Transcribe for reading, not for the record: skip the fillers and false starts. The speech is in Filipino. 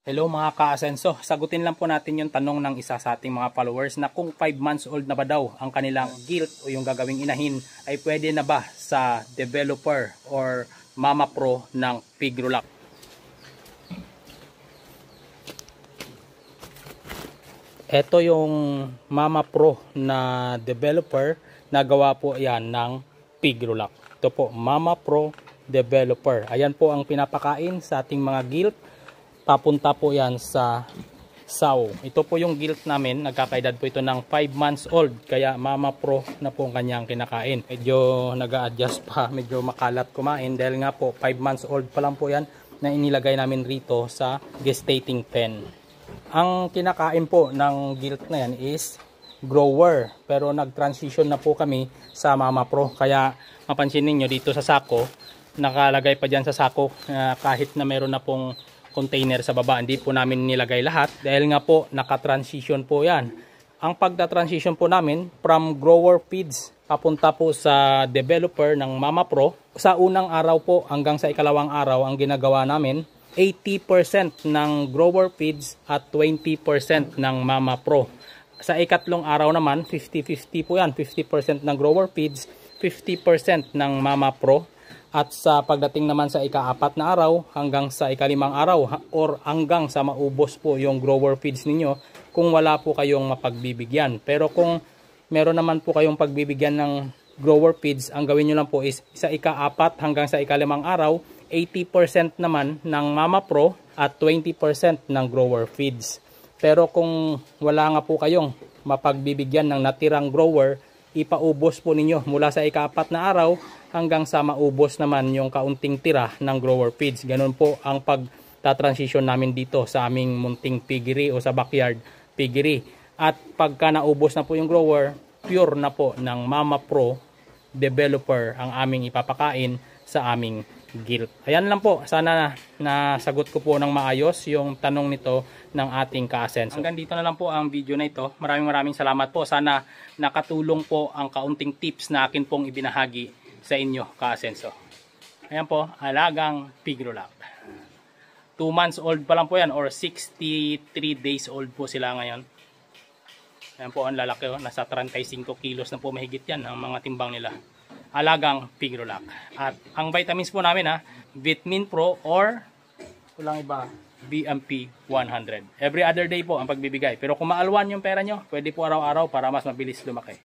Hello mga ka-asenso, sagutin lang po natin yung tanong ng isa sa ating mga followers na kung 5 months old na ba daw ang kanilang gilt o yung gagawing inahin ay pwede na ba sa developer or mama pro ng Pigrulac. Ito yung mama pro na developer na gawa po yan ng Pigrulac. Ito po, mama pro developer. Ayan po ang pinapakain sa ating mga gilt. Papunta po yan sa saw. Ito po yung gilt namin. Nagkakaedad po ito ng 5 months old. Kaya mama pro na po ang kanyang kinakain. Medyo nag-a-adjust pa. Medyo makalat kumain. Dahil nga po 5 months old pa lang po yan na inilagay namin rito sa gestating pen. Ang kinakain po ng gilt na yan is grower. Pero nag-transition na po kami sa mama pro. Kaya mapansin ninyo dito sa sako. Nakalagay pa dyan sa sako kahit na meron na pong container sa baba, hindi po namin nilagay lahat dahil nga po naka-transition po yan. Ang pagda-transition po namin from grower feeds papunta po sa developer ng Mama Pro, sa unang araw po hanggang sa ikalawang araw ang ginagawa namin 80% ng grower feeds at 20% ng Mama Pro. Sa ikatlong araw naman 50-50 po yan, 50% ng grower feeds, 50% ng Mama Pro. At sa pagdating naman sa ika-4 na araw hanggang sa ika-5 araw or hanggang sa maubos po yung grower feeds ninyo kung wala po kayong mapagbibigyan. Pero kung meron naman po kayong pagbibigyan ng grower feeds, ang gawin nyo lang po is sa ika-4 hanggang sa ika-5 araw, 80% naman ng Mama Pro at 20% ng grower feeds. Pero kung wala nga po kayong mapagbibigyan ng natirang grower, ipaubos po ninyo mula sa ika-4 na araw hanggang sa maubos naman yung kaunting tira ng grower feeds. Ganun po ang pagta-transition namin dito sa aming munting piggery o sa backyard piggery. At pagka naubos na po yung grower, pure na po ng Mama Pro developer ang aming ipapakain sa aming gilt. Ayan lang po, sana nasagot ko po ng maayos yung tanong nito ng ating ka-asenso. Hanggang dito na lang po ang video na ito. Maraming salamat po. Sana nakatulong po ang kaunting tips na akin pong ibinahagi sa inyo ka-asenso. Ayan po, alagang Pigrulac. 2 months old pa lang po yan or 63 days old po sila ngayon. Ayan po ang lalaki, nasa 35 kilos na po mahigit yan ang mga timbang nila. Alagang Pigrulac. At ang vitamins po namin Vitamin Pro or walang iba, BMP 100. Every other day po ang pagbibigay. Pero kung maalwan yung pera nyo, pwede po araw-araw para mas mabilis lumaki.